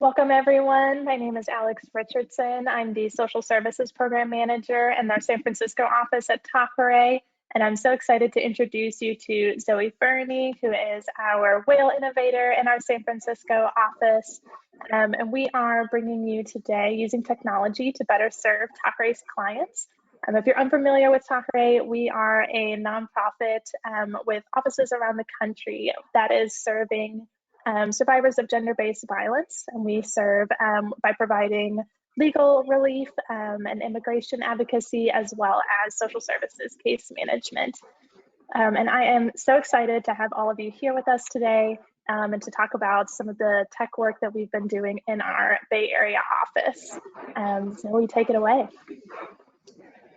Welcome everyone. My name is Alex Richardson. I'm the Social Services Program Manager in our San Francisco office at Tahirih, and I'm so excited to introduce you to Zoe Verni, who is our Weil Innovator in our San Francisco office. And we are bringing you today using technology to better serve Tahirih's clients. If you're unfamiliar with Tahirih, we are a nonprofit with offices around the country that is serving survivors of gender-based violence, and we serve by providing legal relief and immigration advocacy, as well as social services case management. And I am so excited to have all of you here with us today and to talk about some of the tech work that we've been doing in our Bay Area office. So will you take it away?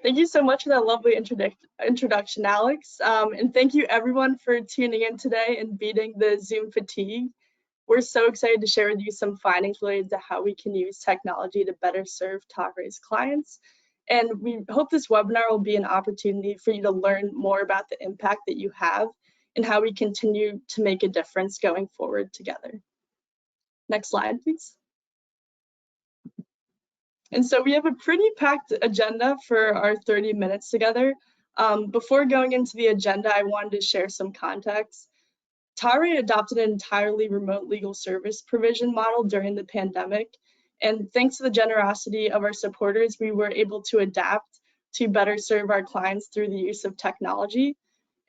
Thank you so much for that lovely introduction, Alex. And thank you everyone for tuning in today and beating the Zoom fatigue. We're so excited to share with you some findings related to how we can use technology to better serve Tahirih's clients. And we hope this webinar will be an opportunity for you to learn more about the impact that you have and how we continue to make a difference going forward together. Next slide, please. And so we have a pretty packed agenda for our 30 minutes together. Before going into the agenda, I wanted to share some context. Tahirih adopted an entirely remote legal service provision model during the pandemic. And thanks to the generosity of our supporters, we were able to adapt to better serve our clients through the use of technology.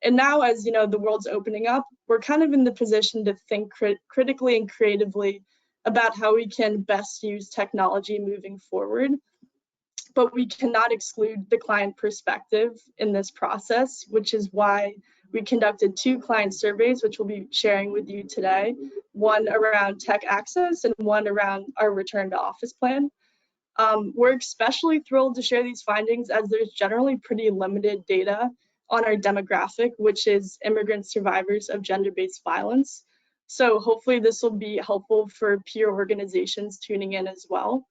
And now, as you know, the world's opening up, we're kind of in the position to think critically and creatively about how we can best use technology moving forward. But we cannot exclude the client perspective in this process, which is why we conducted 2 client surveys, which we'll be sharing with you today, one around tech access and one around our return to office plan. We're especially thrilled to share these findings as there's generally pretty limited data on our demographic, which is immigrant survivors of gender-based violence. So hopefully this will be helpful for peer organizations tuning in as well.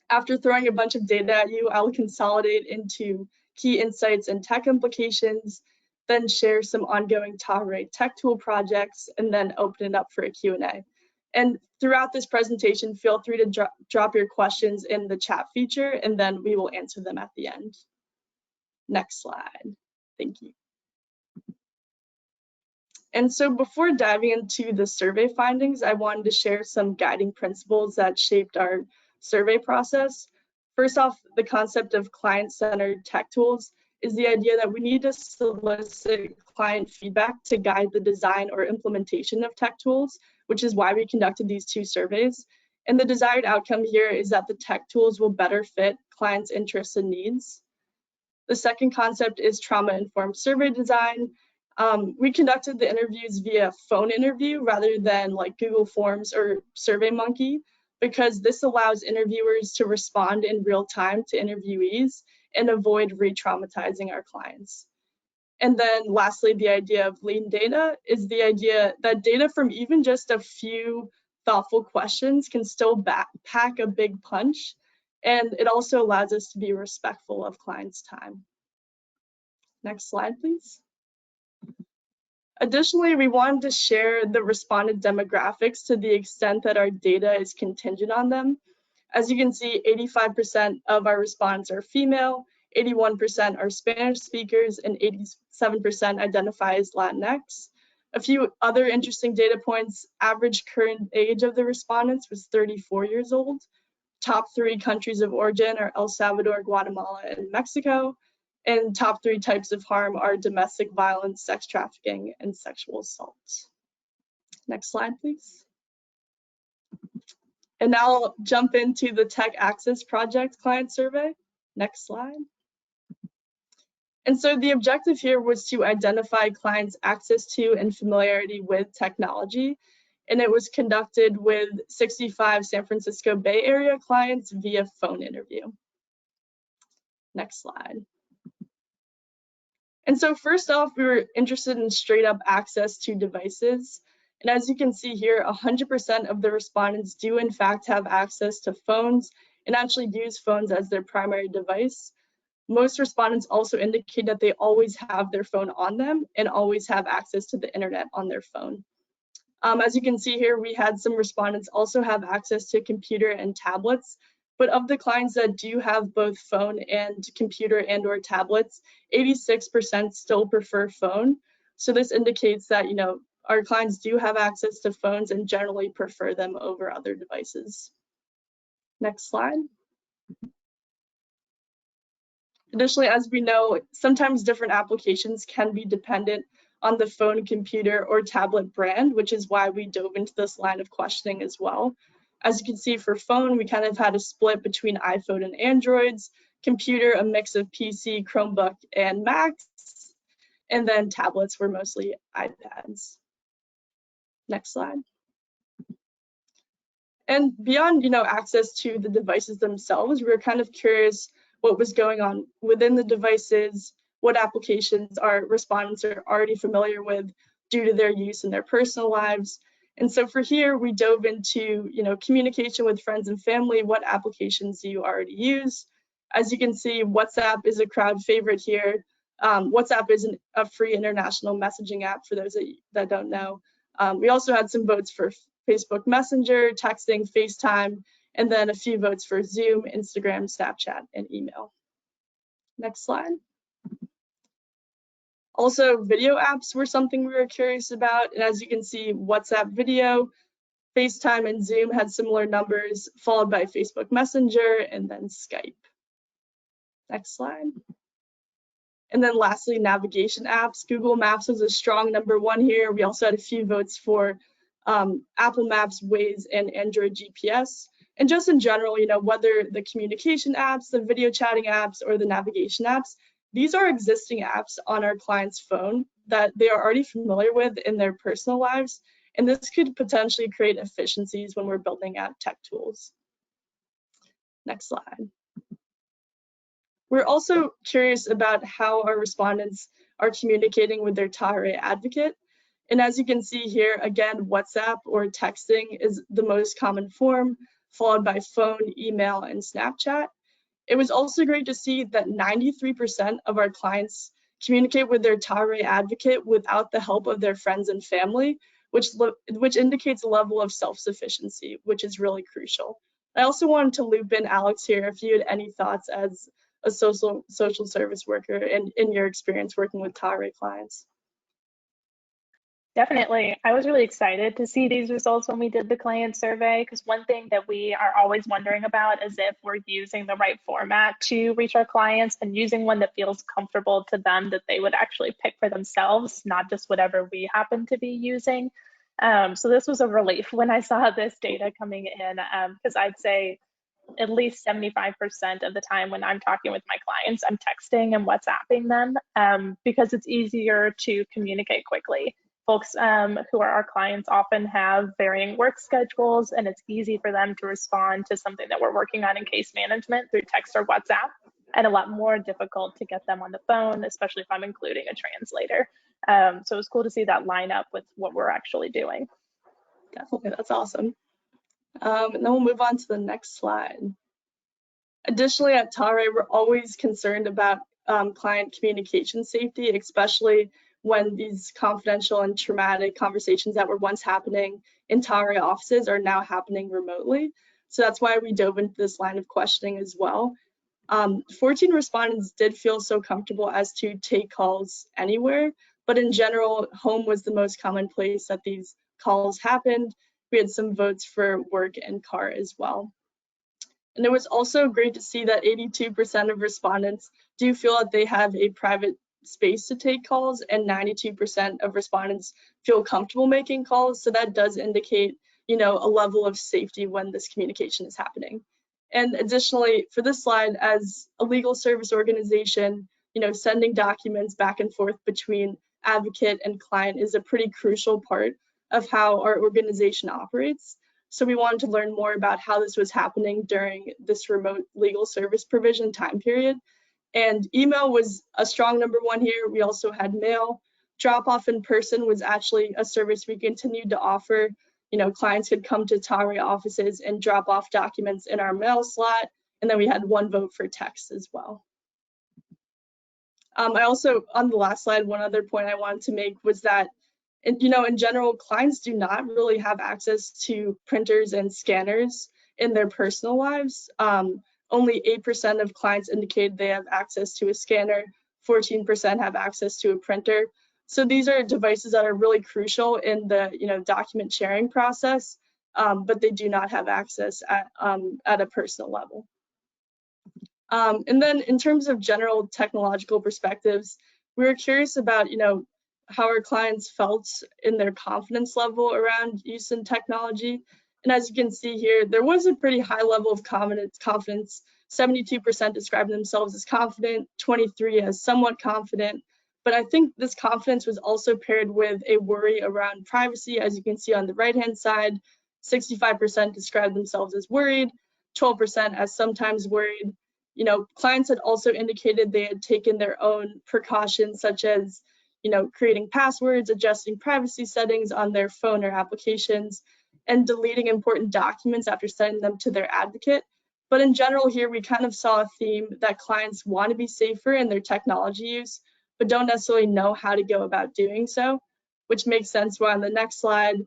After throwing a bunch of data at you, I'll consolidate into key insights and tech implications, then share some ongoing Tahirih tech tool projects, and then open it up for a Q&A. And throughout this presentation, feel free to drop your questions in the chat feature, and then we will answer them at the end. Next slide. Thank you. And so before diving into the survey findings, I wanted to share some guiding principles that shaped our survey process. First off, the concept of client-centered tech tools is the idea that we need to solicit client feedback to guide the design or implementation of tech tools, which is why we conducted these 2 surveys. And the desired outcome here is that the tech tools will better fit clients' interests and needs. The second concept is trauma-informed survey design. We conducted the interviews via phone interview rather than like Google Forms or SurveyMonkey, because this allows interviewers to respond in real time to interviewees and avoid re-traumatizing our clients. And then lastly, the idea of lean data is the idea that data from even just a few thoughtful questions can still pack a big punch. And it also allows us to be respectful of clients' time. Next slide, please. Additionally, we wanted to share the respondent demographics to the extent that our data is contingent on them. As you can see, 85% of our respondents are female, 81% are Spanish speakers, and 87% identify as Latinx. A few other interesting data points: average current age of the respondents was 34 years old. Top 3 countries of origin are El Salvador, Guatemala, and Mexico. And top 3 types of harm are domestic violence, sex trafficking, and sexual assault. Next slide, please. And now I'll jump into the Tech Access Project client survey. Next slide. And so the objective here was to identify clients' access to and familiarity with technology. And it was conducted with 65 San Francisco Bay Area clients via phone interview. Next slide. And so first off, we were interested in straight up access to devices. And as you can see here, 100% of the respondents do in fact have access to phones and actually use phones as their primary device. Most respondents also indicate that they always have their phone on them and always have access to the internet on their phone. As you can see here, we had some respondents also have access to computer and tablets, but of the clients that do have both phone and computer and/or tablets, 86% still prefer phone. So this indicates that, our clients do have access to phones and generally prefer them over other devices. Next slide. Additionally, as we know, sometimes different applications can be dependent on the phone, computer, or tablet brand, which is why we dove into this line of questioning as well. As you can see for phone, we kind of had a split between iPhone and Androids, computer, a mix of PC, Chromebook, and Macs, and then tablets were mostly iPads. Next slide. And beyond, access to the devices themselves, we were kind of curious what was going on within the devices, what applications our respondents are already familiar with due to their use in their personal lives. And so for here, we dove into, communication with friends and family, what applications do you already use? As you can see, WhatsApp is a crowd favorite here. WhatsApp is a free international messaging app for those that don't know. We also had some votes for Facebook Messenger, texting, FaceTime, and then a few votes for Zoom, Instagram, Snapchat, and email. Next slide. Also, video apps were something we were curious about. And as you can see, WhatsApp video, FaceTime, and Zoom had similar numbers, followed by Facebook Messenger and then Skype. Next slide. And then lastly, navigation apps. Google Maps was a strong #1 here. We also had a few votes for Apple Maps, Waze, and Android GPS. And just in general, whether the communication apps, the video chatting apps, or the navigation apps, these are existing apps on our client's phone that they are already familiar with in their personal lives. And this could potentially create efficiencies when we're building out tech tools. Next slide. We're also curious about how our respondents are communicating with their Tahirih advocate. And as you can see here, again, WhatsApp or texting is the most common form, followed by phone, email, and Snapchat. It was also great to see that 93% of our clients communicate with their Tahirih advocate without the help of their friends and family, which indicates a level of self-sufficiency, which is really crucial. I also wanted to loop in Alex here if you had any thoughts as a social service worker and in your experience working with Tahirih clients. Definitely. I was really excited to see these results when we did the client survey, because one thing that we are always wondering about is if we're using the right format to reach our clients and using one that feels comfortable to them, that they would actually pick for themselves, not just whatever we happen to be using. So this was a relief when I saw this data coming in, because I'd say at least 75% of the time when I'm talking with my clients, I'm texting and WhatsApping them because it's easier to communicate quickly. Folks who are our clients often have varying work schedules, and it's easy for them to respond to something that we're working on in case management through text or WhatsApp, and a lot more difficult to get them on the phone, especially if I'm including a translator. So it was cool to see that line up with what we're actually doing. Definitely, that's awesome. And then we'll move on to the next slide. Additionally, at Tahirih, we're always concerned about client communication safety, especially when these confidential and traumatic conversations that were once happening in Tahirih offices are now happening remotely. So that's why we dove into this line of questioning as well. 14 respondents did feel so comfortable as to take calls anywhere, but in general, home was the most common place that these calls happened. We had some votes for work and car as well. And it was also great to see that 82% of respondents do feel that they have a private space to take calls, and 92% of respondents feel comfortable making calls. So that does indicate, a level of safety when this communication is happening. And additionally, for this slide, as a legal service organization, sending documents back and forth between advocate and client is a pretty crucial part of how our organization operates. So we wanted to learn more about how this was happening during this remote legal service provision time period. And email was a strong #1 here. We also had mail. Drop-off in person was actually a service we continued to offer. Clients could come to Tahirih offices and drop off documents in our mail slot. And then we had 1 vote for text as well. I also, on the last slide, one other point I wanted to make was that And, in general, clients do not really have access to printers and scanners in their personal lives. Only 8% of clients indicate they have access to a scanner, 14% have access to a printer. So these are devices that are really crucial in the document sharing process, but they do not have access at a personal level. And then in terms of general technological perspectives, we were curious about how our clients felt in their confidence level around use in technology. And as you can see here, there was a pretty high level of confidence. 72% described themselves as confident, 23% as somewhat confident. But I think this confidence was also paired with a worry around privacy. As you can see on the right-hand side, 65% described themselves as worried, 12% as sometimes worried. Clients had also indicated they had taken their own precautions, such as creating passwords, adjusting privacy settings on their phone or applications, and deleting important documents after sending them to their advocate. But in general here, we kind of saw a theme that clients want to be safer in their technology use, but don't necessarily know how to go about doing so, which makes sense why on the next slide,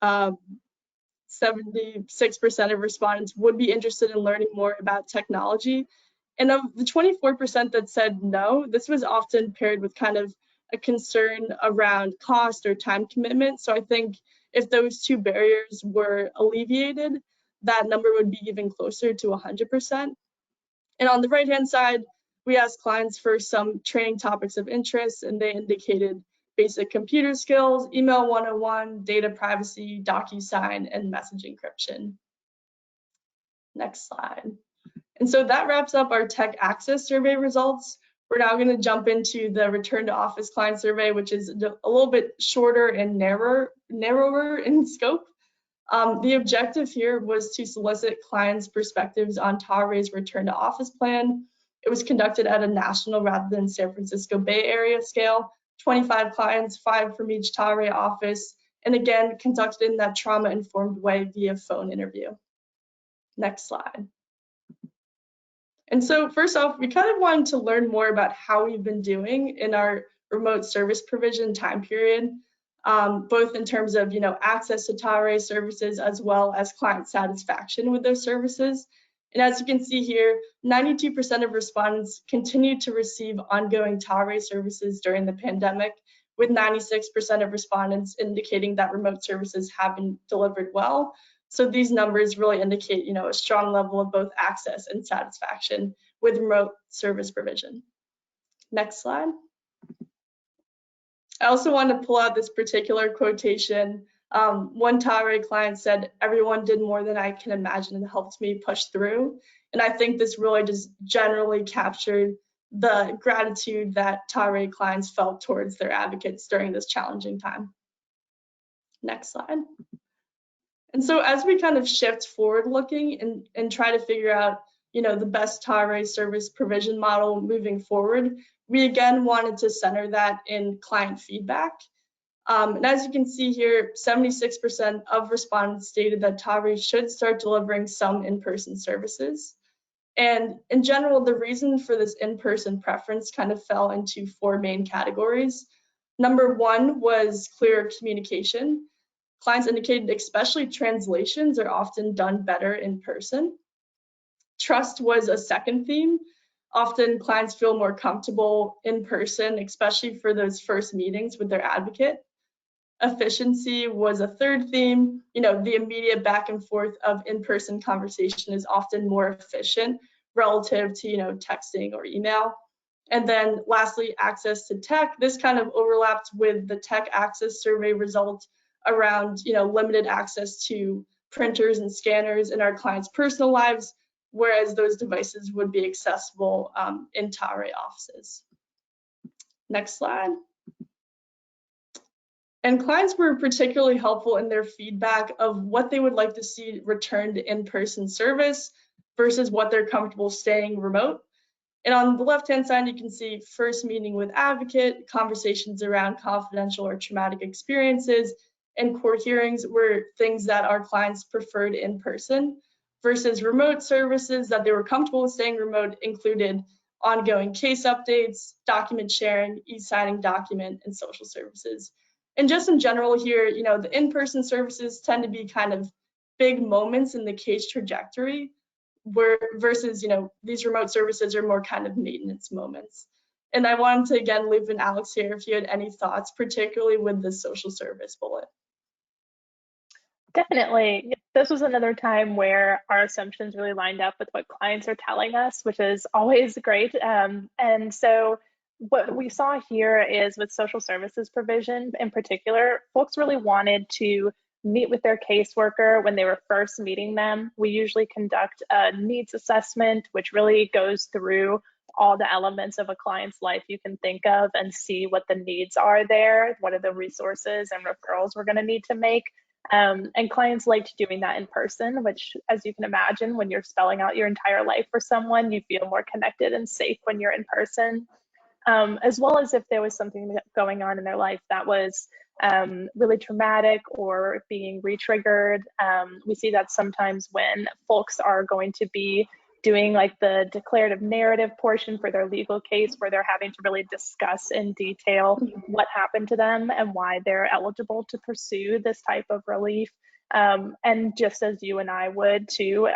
76% of respondents would be interested in learning more about technology. And of the 24% that said no, this was often paired with kind of a concern around cost or time commitment. So I think if those two barriers were alleviated, that number would be even closer to 100%. And on the right-hand side, we asked clients for some training topics of interest, and they indicated basic computer skills, email 101, data privacy, DocuSign, and message encryption. Next slide. And so that wraps up our tech access survey results. We're now going to jump into the return to office client survey, which is a little bit shorter and narrower in scope. The objective here was to solicit clients' perspectives on Tahirih's return to office plan. It was conducted at a national rather than San Francisco Bay Area scale, 25 clients, 5 from each Tahirih office, and again, conducted in that trauma-informed way via phone interview. Next slide. And so first off, we kind of wanted to learn more about how we've been doing in our remote service provision time period, both in terms of access to Tahirih services as well as client satisfaction with those services. And as you can see here, 92% of respondents continued to receive ongoing Tahirih services during the pandemic, with 96% of respondents indicating that remote services have been delivered well. So these numbers really indicate, a strong level of both access and satisfaction with remote service provision. Next slide. I also want to pull out this particular quotation. One Tahirih client said, "Everyone did more than I can imagine and helped me push through." And I think this really just generally captured the gratitude that Tahirih clients felt towards their advocates during this challenging time. Next slide. And so as we kind of shift forward looking and try to figure out, the best Tahirih service provision model moving forward, we again wanted to center that in client feedback. And as you can see here, 76% of respondents stated that Tahirih should start delivering some in-person services. And in general, the reason for this in-person preference kind of fell into 4 main categories. Number 1 was clear communication. Clients indicated especially translations are often done better in person. Trust was a second theme. Often clients feel more comfortable in person, especially for those first meetings with their advocate. Efficiency was a third theme. The immediate back and forth of in-person conversation is often more efficient relative to, texting or email. And then lastly, access to tech. This kind of overlapped with the tech access survey result around, limited access to printers and scanners in our clients' personal lives, whereas those devices would be accessible in Tahirih offices. Next slide. And clients were particularly helpful in their feedback of what they would like to see returned to in-person service versus what they're comfortable staying remote. And on the left-hand side, you can see first meeting with advocate, conversations around confidential or traumatic experiences, and court hearings were things that our clients preferred in person, versus remote services that they were comfortable with staying remote included ongoing case updates, document sharing, e-signing document, and social services. And just in general here, the in-person services tend to be kind of big moments in the case trajectory, versus, these remote services are more kind of maintenance moments. And I wanted to again loop in Alex here if you had any thoughts, particularly with the social service bullet. Definitely. This was another time where our assumptions really lined up with what clients are telling us, which is always great. And so what we saw here is with social services provision in particular, folks really wanted to meet with their caseworker when they were first meeting them. We usually conduct a needs assessment, which really goes through all the elements of a client's life you can think of and see what the needs are there, what are the resources and referrals we're going to need to make. And clients liked doing that in person, which, as you can imagine, when you're spelling out your entire life for someone, you feel more connected and safe when you're in person. As well as if there was something going on in their life that was really traumatic or being re-triggered. We see that sometimes when folks are going to be doing like the declarative narrative portion for their legal case, where they're having to really discuss in detail what happened to them and why they're eligible to pursue this type of relief. And just as you and I would too,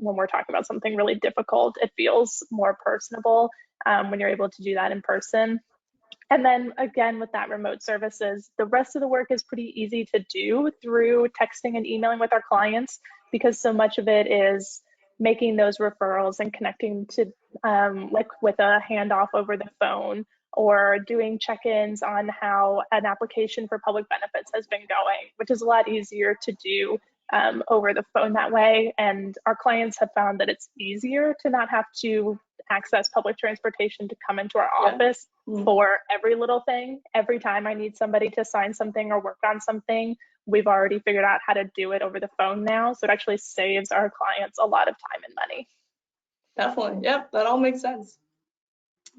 when we're talking about something really difficult, it feels more personable when you're able to do that in person. And then again, with that remote services, the rest of the work is pretty easy to do through texting and emailing with our clients, because so much of it is making those referrals and connecting to like with a handoff over the phone, or doing check-ins on how an application for public benefits has been going, which is a lot easier to do over the phone that way. And our clients have found that it's easier to not have to access public transportation to come into our office for every little thing. Every time I need somebody to sign something or work on something, we've already figured out how to do it over the phone now. So it actually saves our clients a lot of time and money. Definitely. Yep, that all makes sense.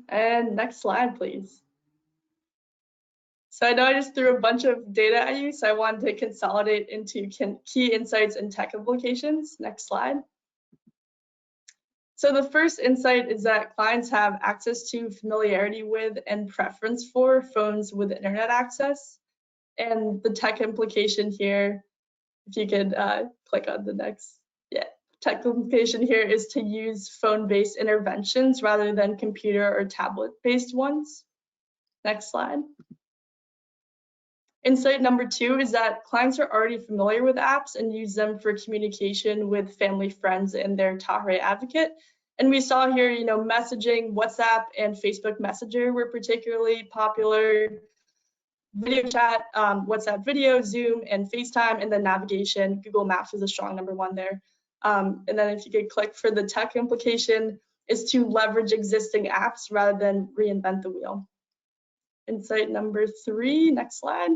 And next slide, please. So I know I just threw a bunch of data at you, so I wanted to consolidate into key insights and tech implications. Next slide. So the first insight is that clients have access to, familiarity with, and preference for phones with internet access. And the tech implication here, if you could click on the next, tech implication here is to use phone-based interventions rather than computer or tablet-based ones. Next slide. Insight number 2 is that clients are already familiar with apps and use them for communication with family, friends, and their Tahirih advocate. And we saw here, messaging, WhatsApp, and Facebook Messenger were particularly popular. Video chat, WhatsApp video, Zoom, and FaceTime, and then navigation. Google Maps is a strong number 1 there. And then if you could click for the tech implication, is to leverage existing apps rather than reinvent the wheel. Insight number 3, next slide,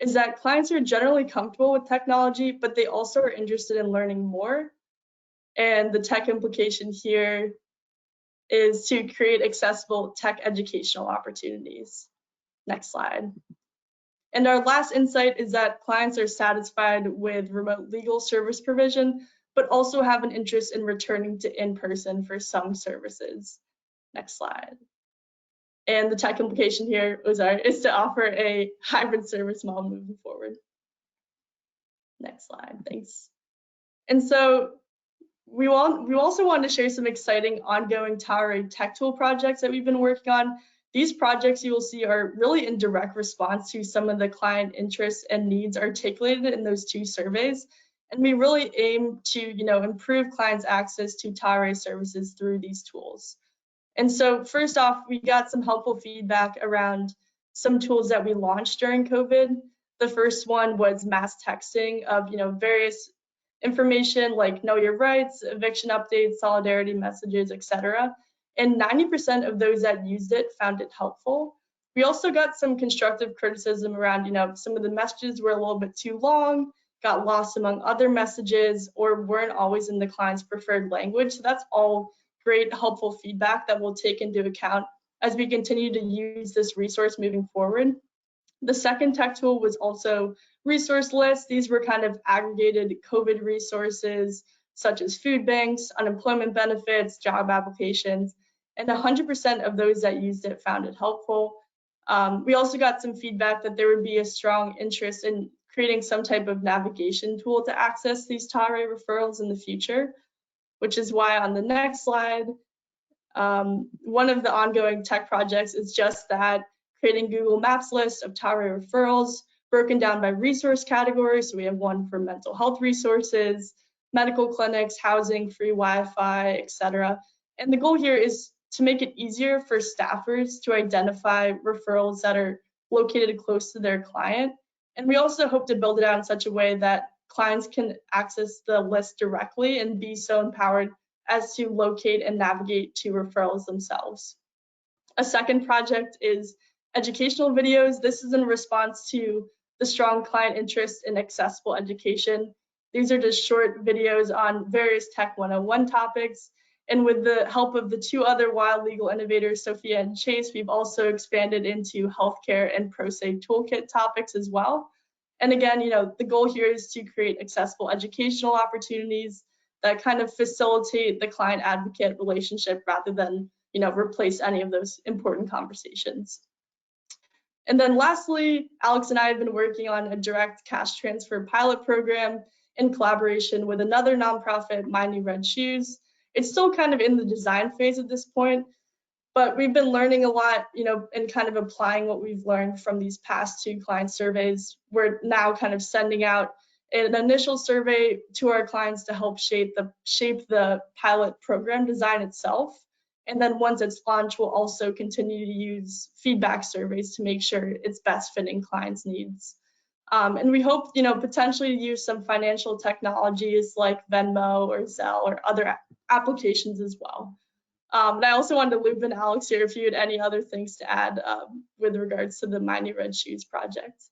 is that clients are generally comfortable with technology, but they also are interested in learning more. And the tech implication here is to create accessible tech educational opportunities. Next slide. And our last insight is that clients are satisfied with remote legal service provision, but also have an interest in returning to in-person for some services. Next slide. And the tech implication here is to offer a hybrid service model moving forward. Next slide, thanks. And so we also wanted to share some exciting ongoing Tahirih tech tool projects that we've been working on. These projects you will see are really in direct response to some of the client interests and needs articulated in those 2 surveys. And we really aim to improve clients' access to Tahirih services through these tools. And so first off, we got some helpful feedback around some tools that we launched during COVID. The first one was mass texting of various information like know your rights, eviction updates, solidarity messages, etc. And 90% of those that used it found it helpful. We also got some constructive criticism around, some of the messages were a little bit too long, got lost among other messages, or weren't always in the client's preferred language. So that's all great, helpful feedback that we'll take into account as we continue to use this resource moving forward. The second tech tool was also resource lists. These were kind of aggregated COVID resources such as food banks, unemployment benefits, job applications, and 100% of those that used it found it helpful. We also got some feedback that there would be a strong interest in creating some type of navigation tool to access these Tahirih referrals in the future, which is why on the next slide, one of the ongoing tech projects is just that, creating Google Maps list of Tahirih referrals broken down by resource categories. So we have one for mental health resources, medical clinics, housing, free Wi-Fi, etc. And the goal here is to make it easier for staffers to identify referrals that are located close to their client. And we also hope to build it out in such a way that clients can access the list directly and be so empowered as to locate and navigate to referrals themselves. A second project is educational videos. This is in response to the strong client interest in accessible education. These are just short videos on various Tech 101 topics. And with the help of the two other Weil Legal Innovators, Sophia and Chase, we've also expanded into healthcare and pro se toolkit topics as well. And again, the goal here is to create accessible educational opportunities that kind of facilitate the client advocate relationship rather than, replace any of those important conversations. And then lastly, Alex and I have been working on a direct cash transfer pilot program in collaboration with another nonprofit, My New Red Shoes. It's still kind of in the design phase at this point, but we've been learning a lot, and kind of applying what we've learned from these past two client surveys. We're now kind of sending out an initial survey to our clients to help shape the pilot program design itself. And then once it's launched, we'll also continue to use feedback surveys to make sure it's best fitting clients' needs. And we hope, potentially to use some financial technologies like Venmo or Zelle or other applications as well. And I also wanted to loop in Alex here if you had any other things to add with regards to the My New Red Shoes project.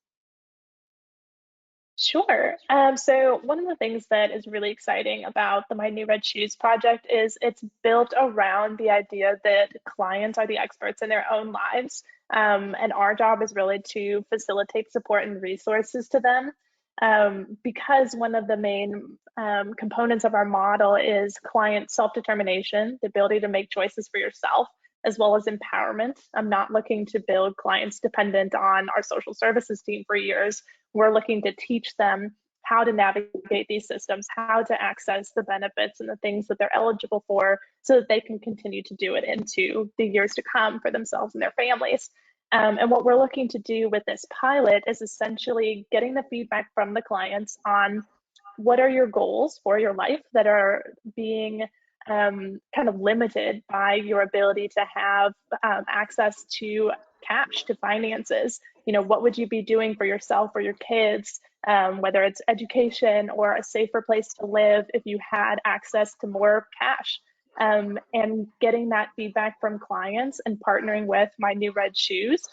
Sure. So one of the things that is really exciting about the My New Red Shoes project is it's built around the idea that clients are the experts in their own lives. And our job is really to facilitate support and resources to them. Because one of the main components of our model is client self-determination, the ability to make choices for yourself, as well as empowerment. I'm not looking to build clients dependent on our social services team for years. We're looking to teach them how to navigate these systems, how to access the benefits and the things that they're eligible for so that they can continue to do it into the years to come for themselves and their families. And what we're looking to do with this pilot is essentially getting the feedback from the clients on what are your goals for your life that are being kind of limited by your ability to have access to cash, to finances. What would you be doing for yourself or your kids, whether it's education or a safer place to live if you had access to more cash? And getting that feedback from clients and partnering with My New Red Shoes,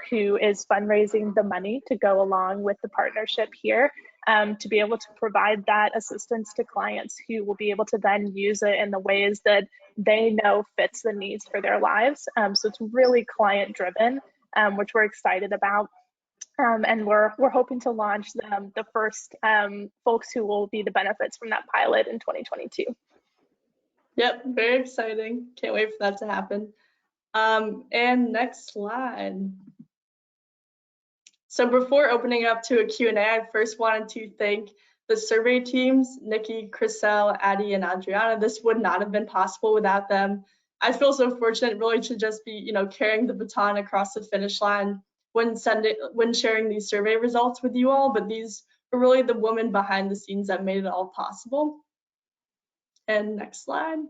who is fundraising the money to go along with the partnership here, to be able to provide that assistance to clients who will be able to then use it in the ways that they know fits the needs for their lives. So it's really client driven, which we're excited about. And we're hoping to launch the first folks who will be the benefits from that pilot in 2022. Yep, very exciting. Can't wait for that to happen. And next slide. So before opening up to a Q&A, I first wanted to thank the survey teams, Nikki, Chriselle, Addie, and Adriana. This would not have been possible without them. I feel so fortunate really to just be, carrying the baton across the finish line when sharing these survey results with you all, but these were really the women behind the scenes that made it all possible. And next slide. And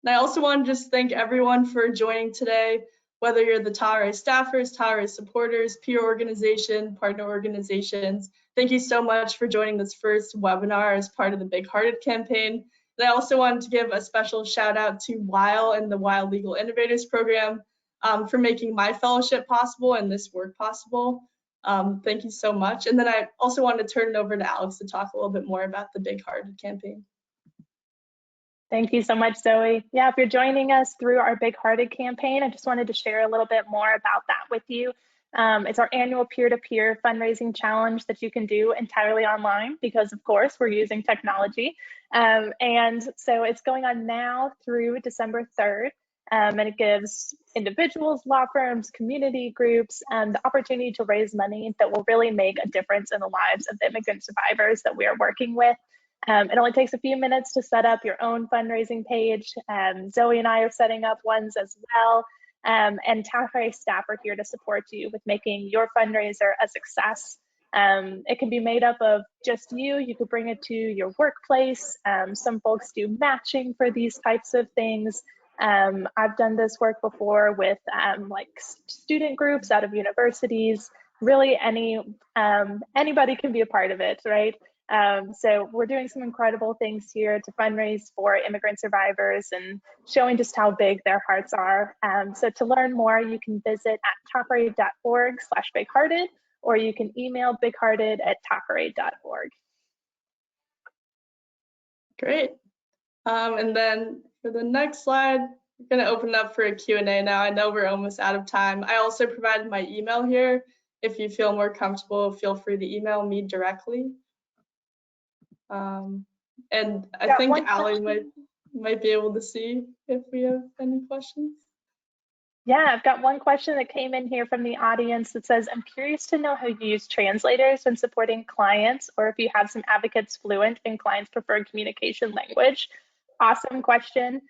I also want to just thank everyone for joining today, whether you're the Tahirih staffers, Tahirih supporters, peer organization, partner organizations. Thank you so much for joining this first webinar as part of the Big Hearted campaign. And I also wanted to give a special shout out to Weil and the Weil Legal Innovators program for making my fellowship possible and this work possible. Thank you so much. And then I also want to turn it over to Alex to talk a little bit more about the Big Hearted campaign. Thank you so much, Zoe. Yeah, if you're joining us through our Big Hearted campaign, I just wanted to share a little bit more about that with you. It's our annual peer-to-peer fundraising challenge that you can do entirely online because, of course, we're using technology. And so it's going on now through December 3rd. And it gives individuals, law firms, community groups, the opportunity to raise money that will really make a difference in the lives of the immigrant survivors that we are working with. It only takes a few minutes to set up your own fundraising page. Zoe and I are setting up ones as well. And Tahirih staff are here to support you with making your fundraiser a success. It can be made up of just you. You could bring it to your workplace. Some folks do matching for these types of things. I've done this work before with like student groups out of universities. Really, anybody can be a part of it, right? So we're doing some incredible things here to fundraise for immigrant survivors and showing just how big their hearts are. So to learn more, you can visit at tahirih.org/bighearted, or you can email bighearted@tahirih.org. Great. And then for the next slide, we're going to open up for a Q&A now. I know we're almost out of time. I also provided my email here. If you feel more comfortable, feel free to email me directly. And I think Allie might be able to see if we have any questions. Yeah, I've got one question that came in here from the audience that says, I'm curious to know how you use translators when supporting clients, or if you have some advocates fluent in clients' preferred communication language. Awesome question.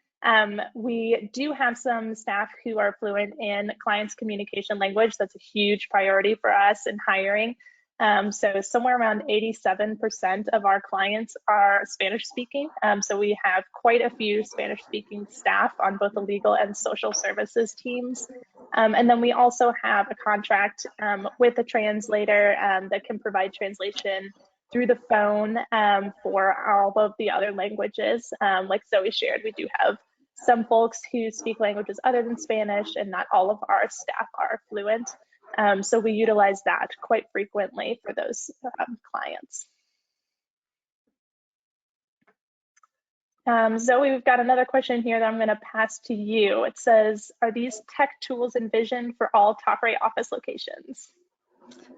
We do have some staff who are fluent in clients' communication language. That's a huge priority for us in hiring. So somewhere around 87% of our clients are Spanish speaking. So we have quite a few Spanish speaking staff on both the legal and social services teams. And then we also have a contract with a translator that can provide translation through the phone for all of the other languages. Like Zoe shared, we do have some folks who speak languages other than Spanish, and not all of our staff are fluent. So we utilize that quite frequently for those clients. Zoe, we've got another question here that I'm going to pass to you. It says, are these tech tools envisioned for all Tahirih office locations?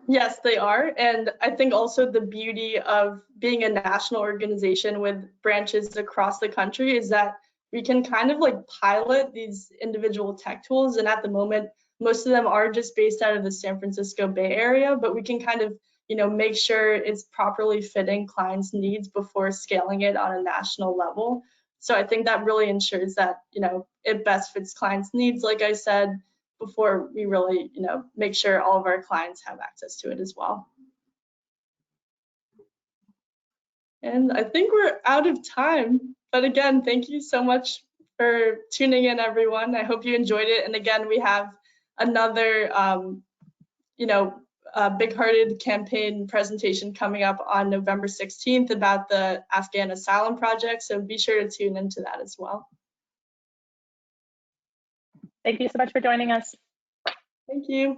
Yes, they are. And I think also the beauty of being a national organization with branches across the country is that we can kind of like pilot these individual tech tools. And at the moment, most of them are just based out of the San Francisco Bay Area, but we can kind of, make sure it's properly fitting clients' needs before scaling it on a national level. So I think that really ensures that, it best fits clients' needs, like I said, before we really, make sure all of our clients have access to it as well. And I think we're out of time. But again, thank you so much for tuning in, everyone. I hope you enjoyed it. And again, we have another, Big Hearted campaign presentation coming up on November 16th about the Afghan Asylum Project. So be sure to tune into that as well. Thank you so much for joining us. Thank you.